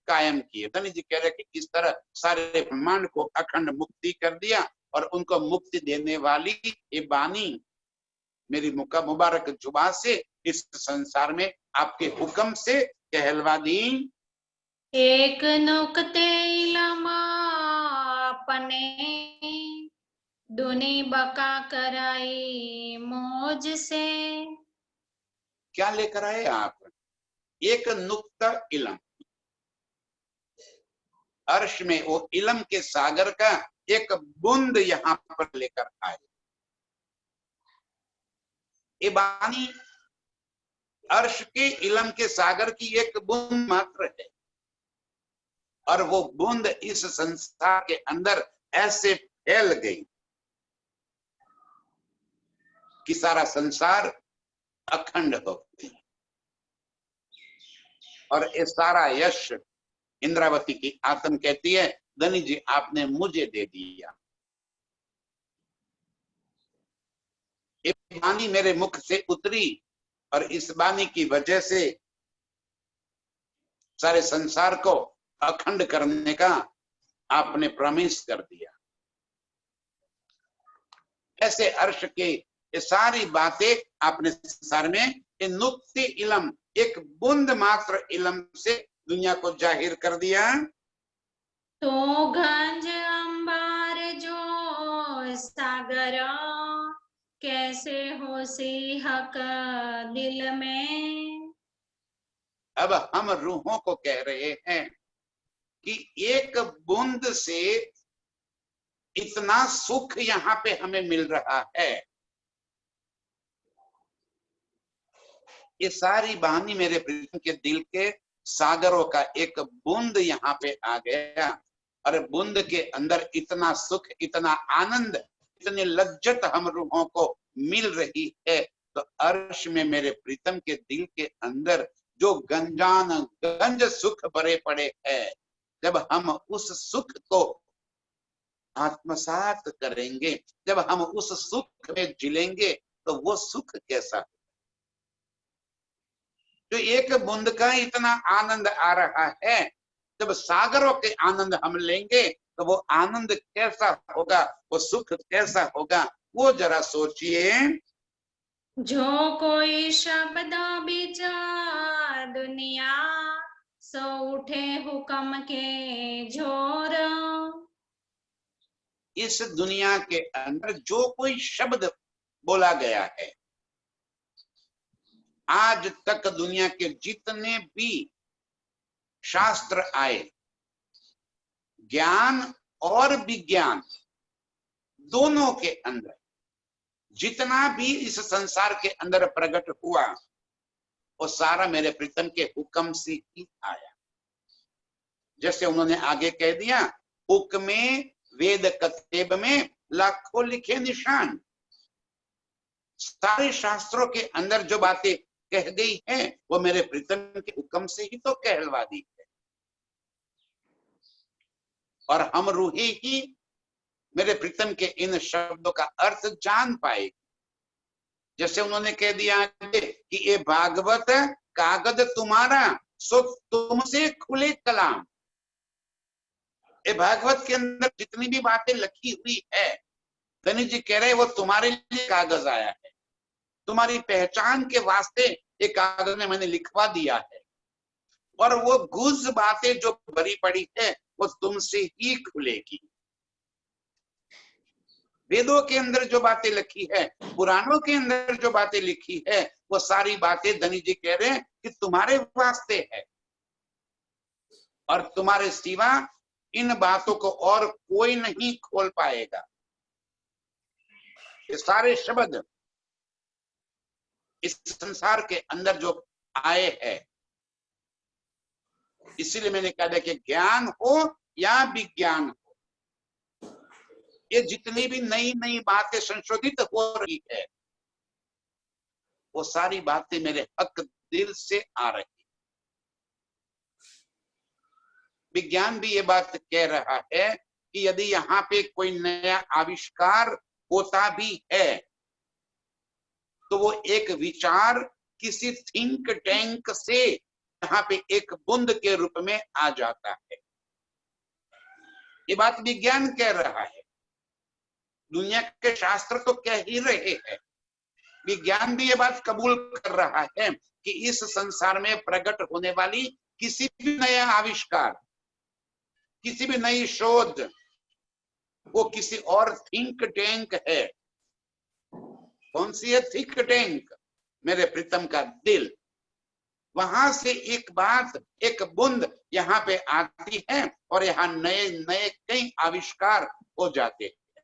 कायम किए। धनी जी कह रहे कि इस तरह सारे ब्रह्मांड को अखंड मुक्ति कर दिया, और उनको मुक्ति देने वाली ये वाणी मेरी मुबारक जुबान से इस संसार में आपके हुक्म से कहलवा दी।
एक नुक्ते इलमा अपने, दुनी बका कराई मौज से।
क्या लेकर आए आप? एक नुक्ता इलम, अर्श में वो इलम के सागर का एक बूंद यहाँ पर लेकर आए। ये वाणी अर्श के इलम के सागर की एक बूंद मात्र है, और वो बूंद इस संसार के अंदर ऐसे फैल गई कि सारा संसार अखंड हो गया। और ये सारा यश इंद्रावती की आत्म कहती है, धनी जी आपने मुझे दे दिया। ये वाणी मेरे मुख से उतरी, और इस वाणी की वजह से सारे संसार को अखंड करने का आपने प्रॉमिस कर दिया। ऐसे अर्श के ये सारी बातें आपने संसार में नुक्ति इलम, एक बूंद मात्र इलम से दुनिया को जाहिर कर दिया।
तो गंज अंबार जो सागर, कैसे हो सी हक दिल में।
अब हम रूहों को कह रहे हैं कि एक बूंद से इतना सुख यहाँ पे हमें मिल रहा है। ये सारी वाणी मेरे प्रीतम के दिल के सागरों का एक बूंद यहाँ पे आ गया, और बूंद के अंदर इतना सुख, इतना आनंद, इतनी लज्जत हम रूहों को मिल रही है। तो अर्श में मेरे प्रीतम के दिल के अंदर जो गंजान गंज सुख भरे पड़े हैं, जब हम उस सुख को आत्मसात करेंगे, जब हम उस सुख में जिलेंगे, तो वो सुख कैसा, जो एक बूंद का इतना आनंद आ रहा है, जब सागरों के आनंद हम लेंगे तो वो आनंद कैसा होगा, वो सुख कैसा होगा, वो जरा सोचिए।
जो कोई शब्द विचार दुनिया, सो उठे हुक्म के झोर।
इस दुनिया के अंदर जो कोई शब्द बोला गया है, आज तक दुनिया के जितने भी शास्त्र आए, ज्ञान और विज्ञान दोनों के अंदर जितना भी इस संसार के अंदर प्रकट हुआ, वो सारा मेरे प्रीतम के हुक्म से ही आया। जैसे उन्होंने आगे कह दिया, हुक्मे वेद कतेब में लाखों लिखे निशान। सारे शास्त्रों के अंदर जो बातें कह गई हैं, वो मेरे प्रीतम के हुक्म से ही तो कहलवा दी है, और हम रूहे ही मेरे प्रीतम के इन शब्दों का अर्थ जान पाए। जैसे उन्होंने कह दिया कि ये भागवत कागज तुम्हारा, सो तुमसे खुले कलाम। ये भागवत के अंदर जितनी भी बातें लिखी हुई है, धनी जी कह रहे वो तुम्हारे लिए कागज आया है, तुम्हारी पहचान के वास्ते ये कागज में मैंने लिखवा दिया है, और वो गुज बातें जो भरी पड़ी है वो तुमसे ही खुलेगी। वेदों के अंदर जो बातें लिखी है, पुराणों के अंदर जो बातें लिखी है, वो सारी बातें धनी जी कह रहे हैं कि तुम्हारे वास्ते है, और तुम्हारे सिवा इन बातों को और कोई नहीं खोल पाएगा। ये सारे शब्द इस संसार के अंदर जो आए हैं, इसीलिए मैंने कहा कि ज्ञान हो या विज्ञान हो, ये जितनी भी नई नई बातें संशोधित हो रही है, वो सारी बातें मेरे हक दिल से आ रही। विज्ञान भी ये बात कह रहा है कि यदि यहाँ पे कोई नया आविष्कार होता भी है, तो वो एक विचार किसी थिंक टैंक से यहाँ पे एक बूंद के रूप में आ जाता है। ये बात विज्ञान कह रहा है, दुनिया के शास्त्र तो कह ही रहे हैं, विज्ञान भी ये बात कबूल कर रहा है कि इस संसार में प्रकट होने वाली किसी भी नया आविष्कार, किसी भी नई शोध, वो किसी और थिंक टैंक है। कौन सी है थिंक टैंक? मेरे प्रीतम का दिल। वहां से एक बात, एक बूंद यहाँ पे आती है, और यहाँ नए नए कई आविष्कार हो जाते हैं।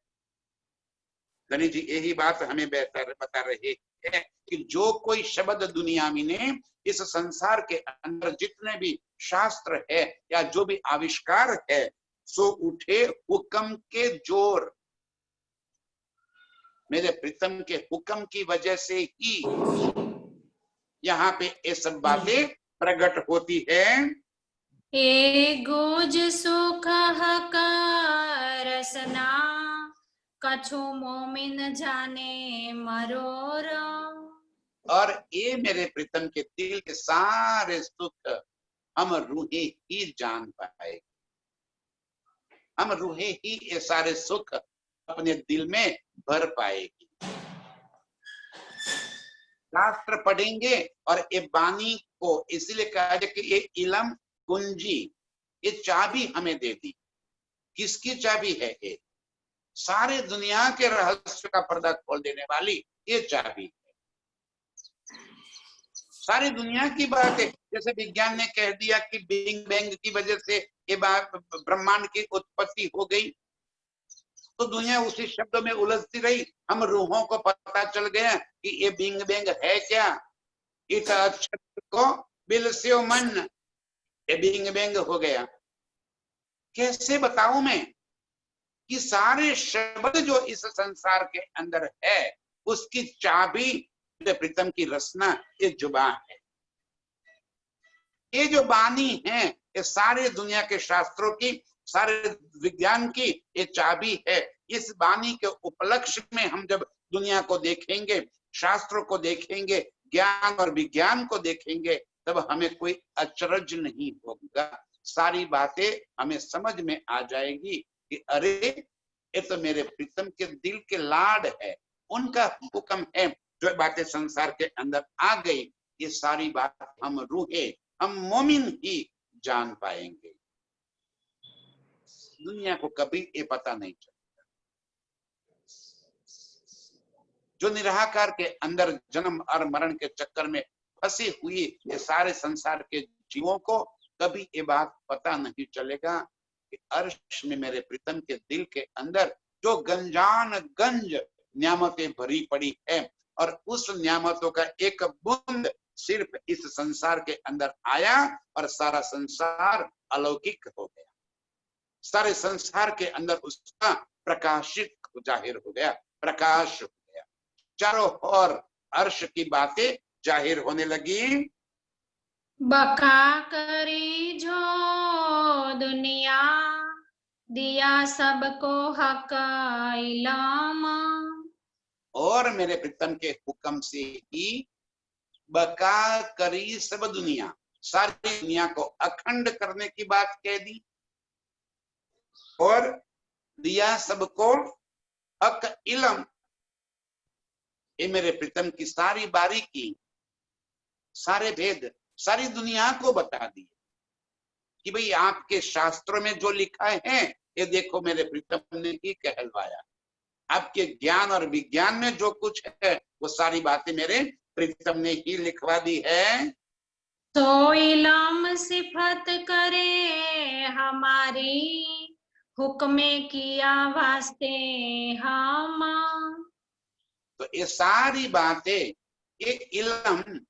धनी जी यही बात हमें बेहतर बता रहे हैं कि जो कोई शब्द दुनिया में ने इस संसार के अंदर जितने भी शास्त्र है या जो भी आविष्कार है, सो उठे हुक्म के जोर। मेरे प्रीतम के हुक्म की वजह से ही यहाँ पे ये सब बातें प्रकट होती है।
ए गोज सुख का रसना, कछु मोमिन जाने मरोर।
और ये मेरे प्रीतम के दिल के सारे सुख हम रूहे ही जान पाएंगे, हम रूहे ही ये सारे सुख अपने दिल में भर पाएगी। शास्त्र पढ़ेंगे और ये वाणी को इसलिए कहा जाए कि ये इलम कुंजी, ये चाबी हमें दे दी। किसकी चाबी है? ये सारे दुनिया के रहस्य का पर्दा खोल देने वाली ये चाबी है। सारी दुनिया की बात है, जैसे विज्ञान ने कह दिया कि बिग बैंग की वजह से ये ब्रह्मांड की उत्पत्ति हो गई, तो दुनिया उसी शब्द में उलझती रही। हम रूहों को पता चल गया कि ये बिग बैंग है क्या, इत अक्षर को बिल से मन, ये बिंग बेंग हो गया। कैसे बताऊं मैं कि सारे शब्द जो इस संसार के अंदर है उसकी चाबी प्रीतम की रचना ये जुबान है। ये जो वाणी है ये सारे दुनिया के शास्त्रों की, सारे विज्ञान की ये चाबी है। इस वाणी के उपलक्ष्य में हम जब दुनिया को देखेंगे, शास्त्रों को देखेंगे, ज्ञान और विज्ञान को देखेंगे, तब हमें कोई अचरज नहीं होगा। सारी बातें हमें समझ में आ जाएगी कि अरे ये तो मेरे प्रीतम के दिल के लाड है, उनका हुक्म है जो बातें संसार के अंदर आ गई। ये सारी बात हम रूहे, हम मोमिन ही जान पाएंगे। दुनिया को कभी ये पता नहीं चलेगा। जो निराकार के अंदर जन्म और मरण के चक्कर में फंसी हुई ये सारे संसार के जीवों को कभी ये बात पता नहीं चलेगा कि अर्श में मेरे प्रीतम के दिल के अंदर जो गंजान गंज न्यामतें भरी पड़ी है और उस न्यामतों का एक बूंद सिर्फ इस संसार के अंदर आया और सारा संसार अलौकिक हो गया। सारे संसार के अंदर उसका प्रकाशित जाहिर हो गया, प्रकाश हो गया। चारों ओर अर्श की बातें जाहिर होने लगी।
बका करी जो दुनिया, दिया सबको हक इलाम।
और मेरे प्रीतम के हुक्म से ही बका करी सब दुनिया, सारी दुनिया को अखंड करने की बात कह दी और दिया सबको हक इलम। ये मेरे प्रीतम की सारी बारीकी, सारे भेद सारी दुनिया को बता दिए कि भाई आपके शास्त्रों में जो लिखा है ये देखो मेरे प्रीतम ने ही कहलवाया। आपके ज्ञान और विज्ञान में जो कुछ है वो सारी बातें मेरे प्रीतम ने ही लिखवा दी है।
तो इलाम सिफत करे हमारी, हुक्मे किया वास्ते हम।
तो ये सारी बातें ये इलम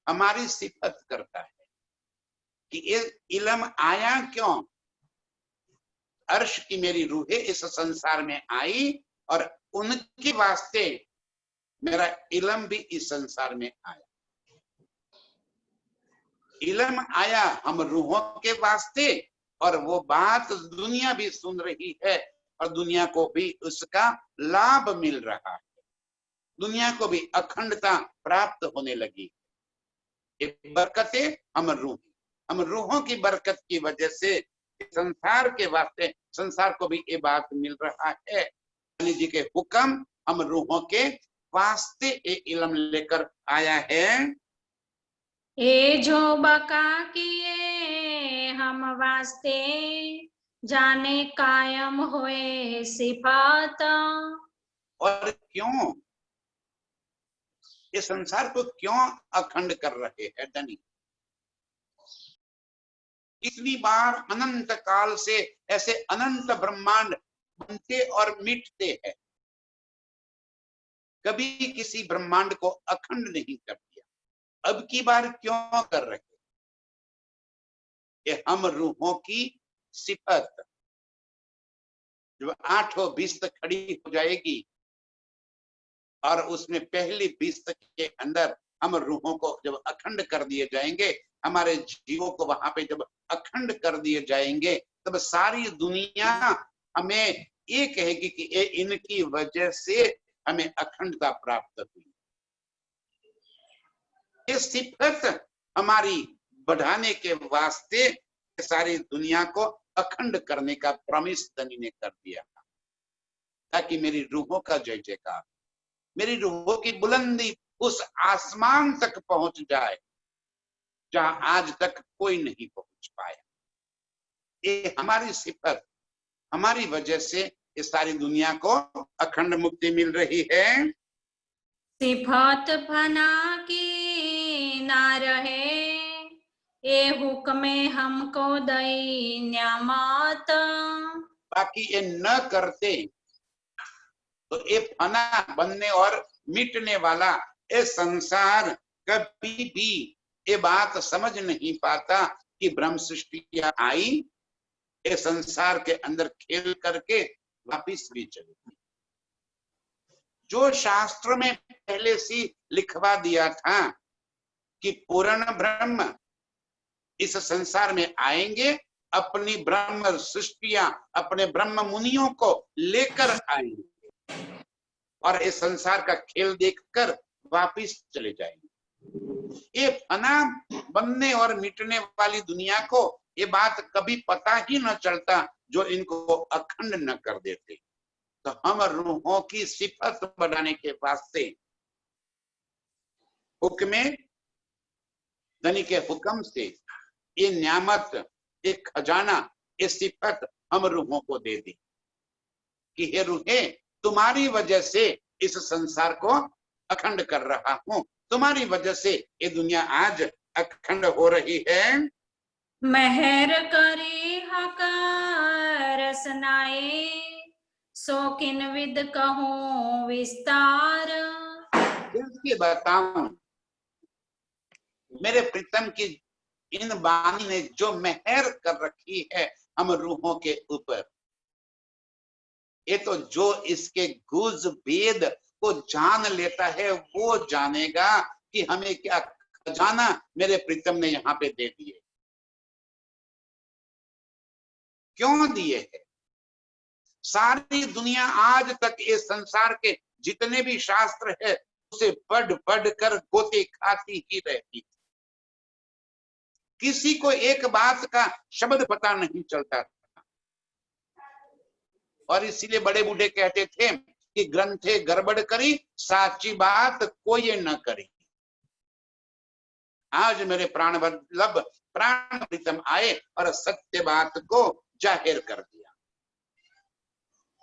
हमारी सिफत करता है कि ये इलम आया क्यों। अर्श की मेरी रूहें इस संसार में आई और उनके वास्ते मेरा इलम भी इस संसार में आया। इलम आया हम रूहों के वास्ते और वो बात दुनिया भी सुन रही है और दुनिया को भी उसका लाभ मिल रहा है। दुनिया को भी अखंडता प्राप्त होने लगी। ये बरकतें हम रूहों की बरकत की वजह से संसार के वास्ते संसार को भी ये बात मिल रहा है। यानी जी के हुक्म हम रूहों के वास्ते ये इल्म लेकर आया है।
ए जो बका किए हम वास्ते, जाने कायम होए सिफात।
और क्यों ये संसार को क्यों अखंड कर रहे हैं धनी। इतनी बार अनंत काल से ऐसे अनंत ब्रह्मांड बनते और मिटते हैं, कभी किसी ब्रह्मांड को अखंड नहीं कर दिया। अब की बार क्यों कर रहे? ये हम रूहों की सिफत जब 8 बिस्त खड़ी हो जाएगी और उसमें पहली बिस्त के अंदर हम रूहों को जब अखंड कर दिए जाएंगे, हमारे जीवों को वहां पे जब अखंड कर दिए जाएंगे, तब सारी दुनिया हमें ये कहेगी कि ये इनकी वजह से हमें अखंडता प्राप्त हुई। ये सिफत हमारी बढ़ाने के वास्ते सारी दुनिया को अखंड करने का प्रॉमिस धनी ने कर दिया, ताकि मेरी रूहों का जय जयकार, मेरी रूहों की बुलंदी उस आसमान तक पहुंच जाए जहां आज तक कोई नहीं पहुंच पाया। ये हमारी सिफत, हमारी वजह से इस सारी दुनिया को अखंड मुक्ति मिल रही है।
सिफत फना की ना रहे, ये हुक्मे हमको दई न्यामत।
बाकी ये न करते तो ये फना बनने और मिटने वाला ये संसार कभी भी ये बात समझ नहीं पाता कि ब्रह्म सृष्टि आई, ये संसार के अंदर खेल करके वापिस भी चली। जो शास्त्र में पहले से लिखवा दिया था कि पूर्ण ब्रह्म इस संसार में आएंगे, अपनी ब्रह्म सृष्टियां, अपने ब्रह्म मुनियों को लेकर आएंगे और इस संसार का खेल देखकर वापिस चले जाएंगे। ये फना बनने और मिटने वाली दुनिया को ये बात कभी पता ही न चलता जो इनको अखंड न कर देते। तो हम रूहों की सिफत बढ़ाने के वास्ते हुक्मे धनी के हुक्म से ये न्यामत, एक खजाना, ये सिफत हम रूहों को दे दी कि हे रूहे, तुम्हारी वजह से इस संसार को अखंड कर रहा हूं, तुम्हारी वजह से ये दुनिया आज अखंड हो रही है।
मेहर करे हकार रसनाए, सो किन विद कहूं विस्तार।
कैसे बताऊं मेरे प्रीतम की इन वाणी ने जो मेहर कर रखी है हम रूहों के ऊपर। ये तो जो इसके गुज भेद को जान लेता है वो जानेगा कि हमें क्या खजाना मेरे प्रीतम ने यहाँ पे दे दिए, क्यों दिए है। सारी दुनिया आज तक ये संसार के जितने भी शास्त्र है उसे पढ़ पढ़ कर गोते खाती ही रहती थी। किसी को एक बात का शब्द पता नहीं चलता था और इसीलिए बड़े बूढ़े कहते थे कि ग्रंथे गड़बड़ करी, साची बात कोई न करी। आज मेरे प्राण वल्लभ प्राण प्रीतम आए और सत्य बात को जाहिर कर दिया।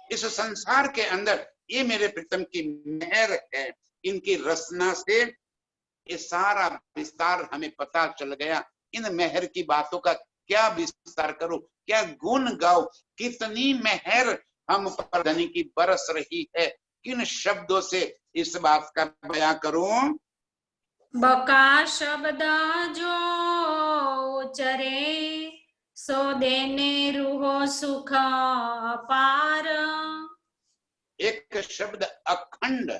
इस संसार के अंदर ये मेरे प्रीतम की मेहर है, इनकी रचना से ये सारा विस्तार हमें पता चल गया। इन मेहर की बातों का क्या विस्तार करूं, क्या गुण गाओ, कितनी मेहर हम पर धनी की बरस रही है, किन शब्दों से इस बात का बयां करूं।
बका शब्द जो उचरे, सो देने रूहो सुख अपार।
एक शब्द अखंड,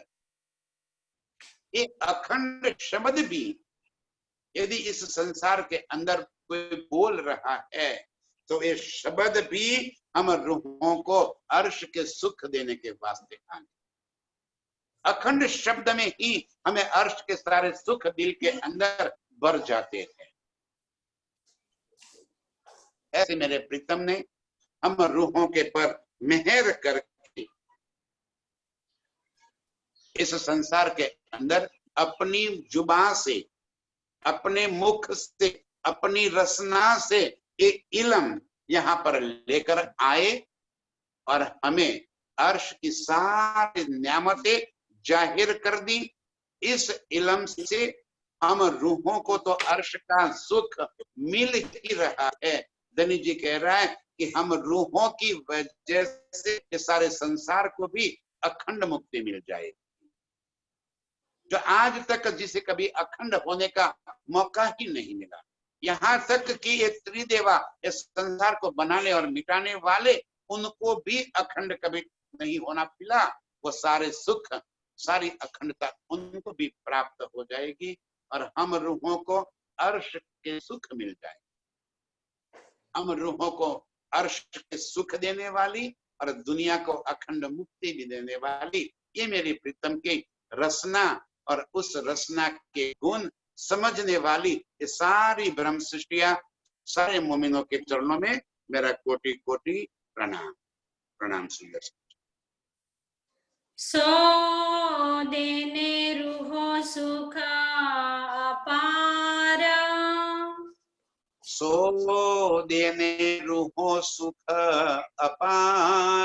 एक अखंड शब्द भी यदि इस संसार के अंदर कोई बोल रहा है तो ये शब्द भी हम रूहों को अर्श के सुख देने के वास्ते आए। अखंड शब्द में ही हमें अर्श के सारे सुख दिल के अंदर भर जाते हैं। ऐसे मेरे प्रीतम ने हम रूहों के पर मेहर करके इस संसार के अंदर अपनी जुबान से, अपने मुख से, अपनी रसना से एक इल्म यहाँ पर लेकर आए और हमें अर्श की सारी न्यामतें जाहिर कर दी। इस इल्म से हम रूहों को तो अर्श का सुख मिल ही रहा है। धनी जी कह रहा है कि हम रूहों की वजह से इस सारे संसार को भी अखंड मुक्ति मिल जाएगी। जो आज तक जिसे कभी अखंड होने का मौका ही नहीं मिला, यहाँ तक कि ये त्रिदेवा इस संसार को बनाने और मिटाने वाले उनको भी अखंड कभी नहीं होना मिला। वो सारे सुख, सारी अखंडता उनको भी प्राप्त हो जाएगी और हम रूहों को अर्श के सुख मिल जाए। हम रूहों को अर्श के सुख देने वाली और दुनिया को अखंड मुक्ति भी देने वाली ये मेरी प्रीतम की रचना और उस रचना के गुण समझने वाली ये सारी ब्रह्म सृष्टियां सारे मोमिनों के चरणों में मेरा कोटि कोटि प्रणाम। प्रणाम सुंदर।
सो देने रूहो सुख अपार।
सो देने रूहो सुख अपार।